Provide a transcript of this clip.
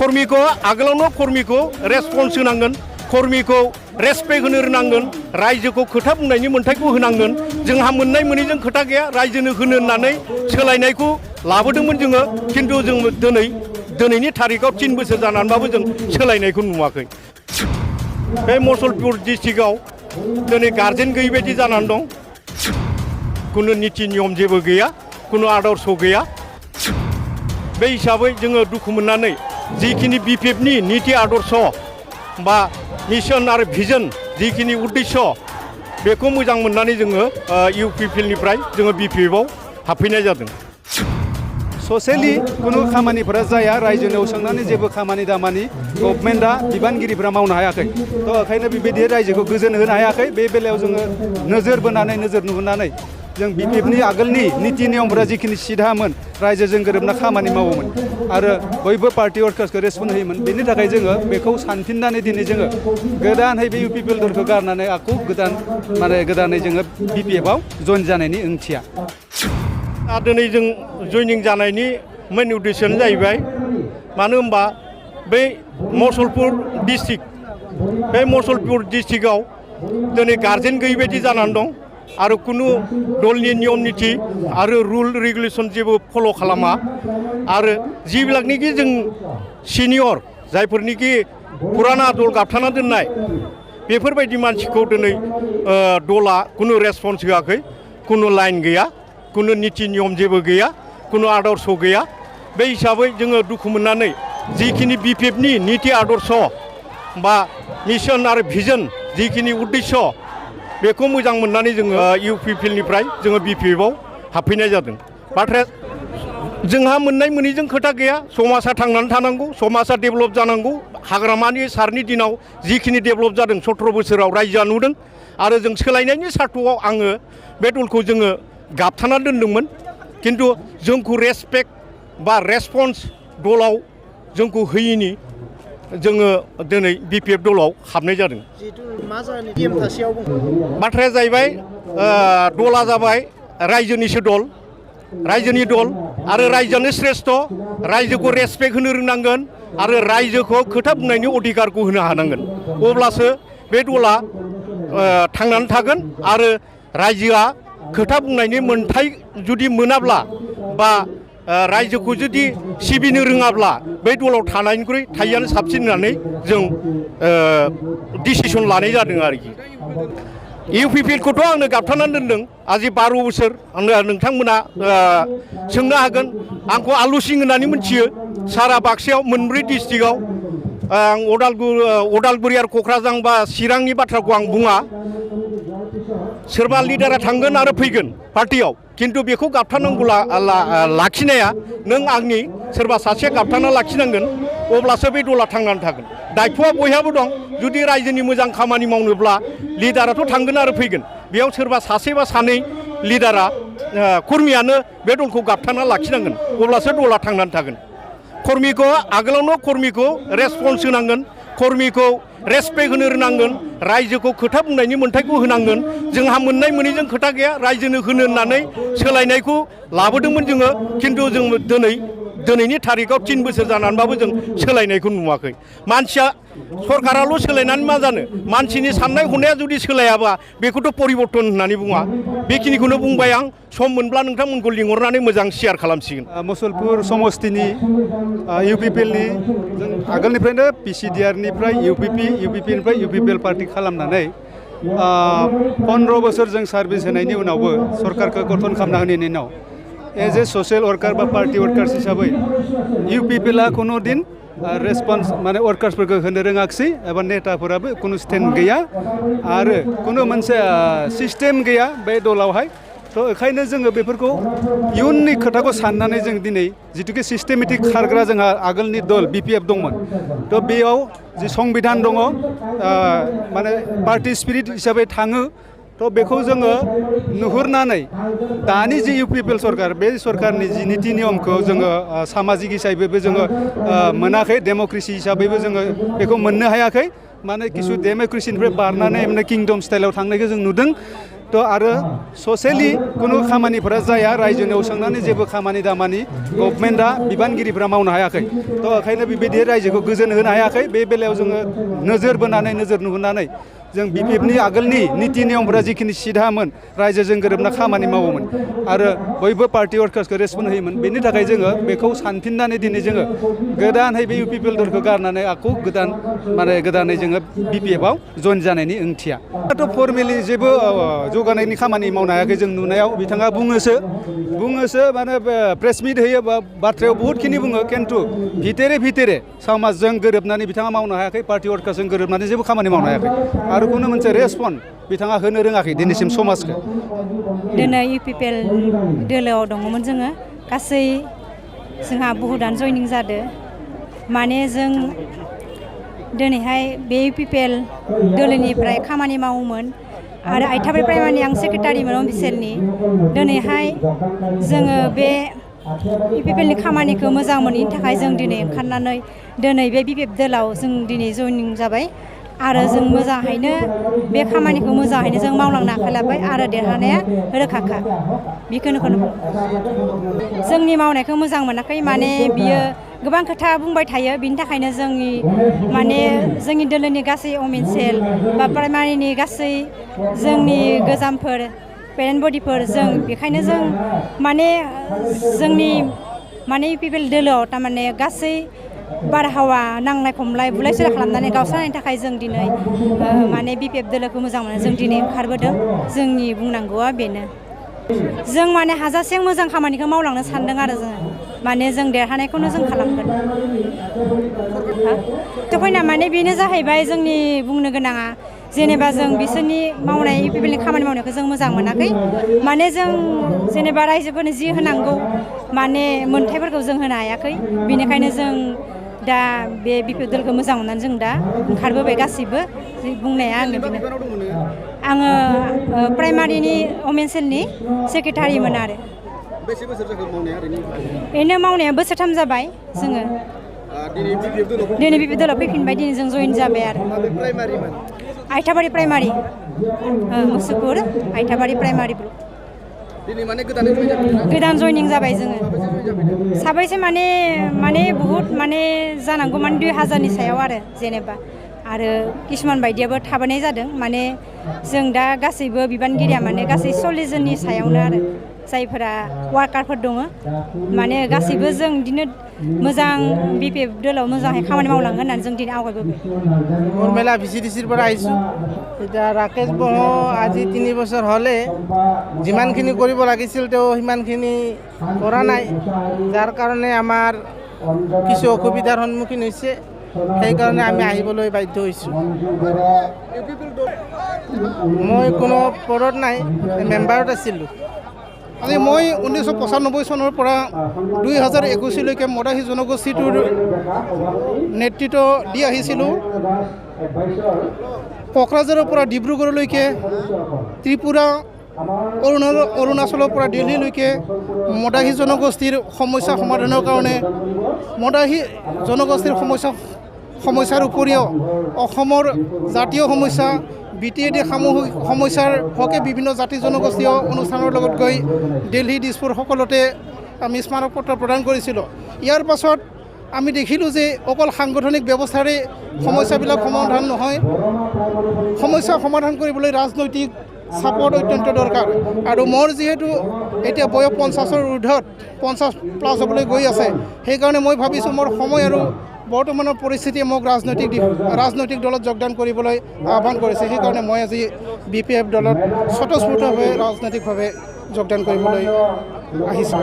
कर्मीखौ आगोलावनो कर्मीखौ रेसपन्स होनांगोन कर्मीखौ रेसपेक्ट होनो रोंनांगोन रायजोखौ खोथा बुंनायनि मोन्थायखौ होनांगोन जोंहा मोननाय मोनैजों खोथा गैया रायजोनो होनो होननानै सोलायनायखौ लाबोदोंमोन जोङो खिन्थु जों दिनैनि थारिखआव 3 बोसोर जानानैबाबो जों सोलायनायखौ नुवाखै बे मुसलपुर डिस्ट्रिक्टआव दिनै गार्जेन गैयै बायदि जानानै दं कुनु नीति नियम जेबो गैया कुनु आदर्श गैया बे हिसाबै जोङो दुखु मोननानै जिखिनि बिपिएफनि नीति आदर्श बा मिशन आरो भिजन जिखिनि उद्देश्य बेखौ मोजां मोननानै जोङो इउपिपिएलनिफ्राय जोङो बिपिएफआव हाबफैनाय जादों ससेलि कुनु खामानिफोरा जाया रायजोनियाव सोंनानै जेबो खामानि दामानि गभर्नमेन्टआ बिबानगिरिफोरा मावनो हायाखै थ' ओंखायनो बेबायदि रायजोखौ गोजोन होनो हायाखै बे बेलायाव जोङो नोजोर बोनानै नोजोर नुहोनानै जों बिपिएफनि आगोलनि नीति नियमफोरा जिखिनि सिधामोन रायजोजों गोरोबना खामानि मावोमोन आरो बयबो पार्टी वर्कार्सखौ रेसपन्स होयोमोन बेनि थाखाय जोङो बेखौ सानफिननानै दिनै जोङो गोदानै बे इउपिपिएल दलखौ गारनानै आखु गोदानै जोङो बिपिएफआव जइन जानायनि ओंथिया दिनै जों जइनिं जानायनि मेन उद्देश्यआनो जाहैबाय मानो होनबा बै मुसलपुर डिस्ट्रिक्टआव दिनै गार्जेन गैयै बायदि जानानै दं आरो कुनु दलनि नियम नीति आरो रुल रेगुलेसन जेबो फल' खालामा आरो जिबिलाकनिकि जों सिनियर जायफोरनिकि पुराना दल गाबथाना दोननाय बेफोरबायदि मानसिखौ दिनै दला कुनु रेसपन्स होआखै कुनु लाइन गैया कुनु नीति नियम जेबो गैया कुनु आदर्श गैया बे हिसाबै जोङो दुखु मोननानै जिखिनि बिपिएफनि नीति आदर्श बा मिशन आरो भिजन जिखिनि उद्देश्य बेखौ मोजां मोननानै जोङो इउपिपिएलनिफ्राय जोङो बिपिएफआव हाबफैनाय जादों बाथ्राया जोंहा मोननाय मोनैजों खोथा गैया समाजा थांनानै थानांगौ समाजा डेभेलप जानांगौ हाग्रामानि सारनि दिनाव जिखिनि डेभेलप जादों 17 बोसोराव रायजोआ नुदों आरो जों सोलायनायनि सार्थआव आङो बे दलखौ जोङो गाबथाना दोनदोंमोन खिन्थु जोंखौ रेसपेक्ट बा रेसपन्स दलाव जोंखौ होयिनि जोङो दिनै बिपिएफ दलाव हाबनाय जादों बाथ्राया जाहैबाय दला जाबाय रायजोनिसो दल रायजोनि दल आरो रायजोआनो श्रेष्ठ रायजोखौ रेसपेक्ट होनो रोंनांगोन आरो रायजोखौ खोथा बुंनायनि अधिकारखौ होनो हानांगोन अब्लासो बे दला थांनानै थागोन आरो रायजोआ खोथा बुंनायनि मोन्थाय जुदि मोनाब्ला बा रायजोखौ जुदि सिबिनो रोङाब्ला बै दलाव थानायनिख्रुइ थायैआनो साबसिन होननानै जों डिसिसन लानाय जादों आरोखि इउपिपिएलखौथ' आंनो गाबथानानै दोनदों आजि 12 बोसोर नोंथांमोना सोंनो हागोन आंखौ आलु सिं होननानै मिथियो सारा बाक्सायाव मोनब्रै डिस्ट्रिक्टआव आं उदालगुरि आरो क'क्राझार बा चिरांनि बाथ्राखौ आं बुङा सोरबा लिडारा थांगोन आरो फैगोन पार्टियाव खिन्थु बेखौ गाबथानांगौ लाखिनाया नों आंनि सोरबा सासे गाबथाना लाखिनांगोन अब्लासो बे दला थांनानै थागोन दायथ'आ बयहाबो दं जुदि रायजोनि मोजां खामानि मावनोब्ला लिडाराथ' थांगोन आरो फैगोन बेयाव सोरबा सासे बा सानै लिडारा कर्मियानो बे दलखौ गाबथाना लाखिनांगोन अब्लासो दला थांनानै थागोन कर्मिखौ आगोलावनो कर्मिखौ रेसपन्स होनांगोन कर्मिखौ रेसपेक्ट होनो रोंनांगोन रायजोखौ खोथा बुंनायनि मोन्थायखौ होनांगोन जोंहा मोननाय मोनैजों खोथा गैया रायजोनो होनो होननानै सोलायनायखौ लाबोदोंमोन जोङो खिन्थु जों दिनैनि थारिखआव 3 बोसोर जानानैबाबो जों सोलायनायखौ नुवाखै मानसिया सरकाराल' सोलायनानै मा जानो मानसिनि साननाय हनाया जुदि सोलायाबा बेखौथ' परिबर्तन होननानै बुङा बेखिनिखौनो बुंबाय आं सम मोनब्ला नोंथांमोनखौ लिंहरनानै मोजां शेयार खालामसिगोन मुसलपुर समस्तिनि इउपिपिएलनि जों आगोलनिफ्रायनो पिसिडिआरनिफ्राय इउपिपिनिफ्राय इउपिपिएल पार्टी खालामनानै 15 बोसोर जों सार्भिस होनायनि उनावबो सरकारखौ गठन खालामना होनायनि उनाव एज ए ससियेल वर्कार बा पार्टी वर्कार्स हिसाबै इउपिपिएलआ खुनु दिन रेसपन्स माने वर्कार्सफोरखौ होनो रोङाखिसै एबा नेताफोराबो खुनु स्टेन्ड गैया आरो खुनु मोनसे सिस्टेम गैया बे दलावहाय थ' ओंखायनो जोङो बेफोरखौ इयुननि खोथाखौ साननानै जों दिनै जिथुके सिस्टेमेटिक खारग्रा जोंहा आगोलनि दल बिपिएफ दंमोन थ' बेयाव जि संबिधान दङ माने पार्टी स्पिरिट हिसाबै थाङो थ' बेखौ जोङो नुहुरनानै दानि जि इउपिपिएल सरकार बे सरकारनि जि नीति नियमखौ जोङो सामाजिक हिसाबैबो जोङो मोनाखै डेम'क्रेसि हिसाबैबो जोङो बेखौ मोननो हायाखै माने किसु डेम'क्रेसिनिफ्राय बारनानै माने किंडम स्टाइलाव थांनायखौ जों नुदों तो आरो ससेलि कुनु खामानिफोरा जाया रायजोनियाव सोंनानै जेबो खामानि दामानि गभर्नमेन्टआ बिबानगिरिफोरा मावनो हायाखै तो ओंखायनो बेबायदि रायजोखौ गोजोन होनो हायाखै बे बेलायाव जोङो नोजोर बोनानै नोजोर नुहोनानै जों बिपिएफनि आगोलनि नीति नियमफोरा जिखिनि सिधामोन रायजोजों गोरोबना खामानि मावोमोन आरो बयबो पार्टी वर्कार्सखौ रेसपन्ड होयोमोन बेनि थाखाय जोङो बेखौ सानफिननानै दिनै जोङो गोदानहै बे इउपिपिएल दलखौ गारनानै आखौ गोदानै जोङो बिपिएफआव जइन जानायनि ओंथिया दाथ' फर्मेलि जेबो जौगानायनि खामानि मावनो हायाखै जों नुनायाव बिथाङा बुङोसो माने प्रेस मिट होयो बा बाथ्रायाव बहुतखिनि बुङो खिन्थु भितरे समाजजों गोरोबनानै बिथाङा मावनो हायाखै पार्टी वर्कार्सजों गोरोबनानै जेबो खामानि मावनो हायाखै आरो कुनु मोनसे रेसपन्ड बिथाङा होनो रोङाखै दिनैसिम समाजखौ दिनै इउपिपिएल दोलोआव दङमोन जोङो गासै जोंहा बहुदानो जइनिं जादों माने जों दिनैहाय बे इउपिपिएल दोलोनिफ्राय खामानि मावोमोन आरो आइथाबारि प्राइमारिनि आं सेक्रेटारिमोन अफिसियेलनि दिनैहाय जोङो बे इउपिपिएलनि खामानिखौ मोजां मोनैनि थाखाय जों दिनै ओंखारनानै दिनै बे बिपिएफ दोलाव जों दिनै जइनिं जाबाय आरो जों मोजाङैनो बे खामानिखौ मोजाङैनो जों मावलांनो आखाइ लाबाय आरो देरहानाया रोखाखा बेखौनो जोंनि मावनायखौ मोजां मोनाखै माने बियो गोबां खोथा बुंबाय थायो बिनि थाखायनो जोंनि दोलोनि गासै अमेन सेल बा प्राइमारिनि गासै जोंनि गोजामफोर पेरेन्ट बडिफोर जों बेखायनो जों माने जोंनि माने इउपिपिएल दोलोआव थारमाने गासै बारहावा नांलाय खमलाय बुलाय सुलाय खालामनानै गावस्रानायनि थाखाय जों दिनै माने बिपिएफ दोलोखौ मोजां मोनो जों दिनै ओंखारबोदों जोंनि बुंनांगौआ बेनो जों माने हाजासे मोजां खामानिखौ मावलांनो सानदों आरो जोङो माने जों देरहानायखौनो जों खालामगोन थ' फैना माने बेनो जाहैबाय जोंनि बुंनो गोनाङा जेनेबा जों बिसोरनि मावनाय इउपिपिएलनि खामानि मावनायखौ जों मोजां मोनाखै माने जों जेनेबा रायजोफोरनो जि होनांगौ माने मोन्थायफोरखौ जों होनो हायाखै बेनिखायनो जों दा बे बिपिएफ दोलखौ मोजां मोननानै जों दा ओंखारबोबाय गासैबो बुंनाया आङो बेनो आङो प्राइमारिनि अमेन सेलनि सेक्रेटारिमोन आरो बेसे बोसोर जाखो मावनाया ओरैनो मावनाया बोसोरथाम जाबाय जोङो दिनै बिपिएफ दोलाव फैफिनबाय दिनै जों जइन जाबाय आरो आइथाबारि प्राइमारि मुसुलपुर आइथाबारि प्राइमारि ब्लक गोदान जइनिं जाबाय जोङो साबैसे माने बुहुत माने जानांगौ माने 2000नि सायाव आरो जेनेबा आरो किसुमान बायदियाबो थाबोनाय जादों माने जों दा गासैबो बिबानगिरिया माने गासै 40 जननि सायावनो आरो जायफोरा वार्कारफोर दङ माने गासैबो जों बिदिनो मोजां बिपिएफ दोलाव मोजाङै खामानि मावलांगोन होननानै जों दिनै आवगायबोबाय বৰমেলা ভিচিডিচিৰ পৰা আহিছোঁ এতিয়া ৰাকেশ বহ আজি 3 বছৰ হ'লে যিমানখিনি কৰিব লাগিছিল তেওঁ সিমানখিনি কৰা নাই যাৰ কাৰণে আমাৰ কিছু অসুবিধাৰ সন্মুখীন হৈছে সেইকাৰণে আমি আহিবলৈ বাধ্য হৈছোঁ মই কোনো পদত নাই মেম্বাৰত আছিলোঁ আজি মই 1995 চনৰ পৰা 2021লৈকে মদাহী জনগোষ্ঠীটোৰ নেতৃত্ব দি আহিছিলোঁ কোকৰাঝাৰৰ পৰা ডিব্ৰুগড়লৈকে ত্ৰিপুৰা অৰুণাচলৰ পৰা দিল্লীলৈকে মদাহী জনগোষ্ঠীৰ সমস্যা সমাধানৰ কাৰণে মদাহী জনগোষ্ঠীৰ সমস্যাৰ উপৰিও অসমৰ জাতীয় সমস্যা বিটিএডি সামূহিক সমস্যাৰ হকে বিভিন্ন জাতি জনগোষ্ঠীয় অনুষ্ঠানৰ লগত গৈ দিল্লী দিছপুৰ সকলোতে আমি স্মাৰক পত্ৰ প্ৰদান কৰিছিলোঁ ইয়াৰ পাছত আমি দেখিলোঁ যে অকল সাংগঠনিক ব্যৱস্থাৰে সমস্যাবিলাক সমাধান নহয় সমস্যা সমাধান কৰিবলৈ ৰাজনৈতিক ছাপোৰ্ট অত্যন্ত দৰকাৰ আৰু মোৰ যিহেতু এতিয়া বয়স 50ৰ ঊৰ্ধত 50+ হ'বলৈ গৈ আছে সেইকাৰণে মই ভাবিছোঁ মোৰ সময় আৰু বৰ্তমানৰ পৰিস্থিতিয়ে মোক ৰাজনৈতিক দলত যোগদান কৰিবলৈ আহ্বান কৰিছে সেইকাৰণে মই আজি বিপিএফ দলত স্বতঃস্ফূৰ্তভাৱে ৰাজনৈতিকভাৱে যোগদান কৰিবলৈ আহিছোঁ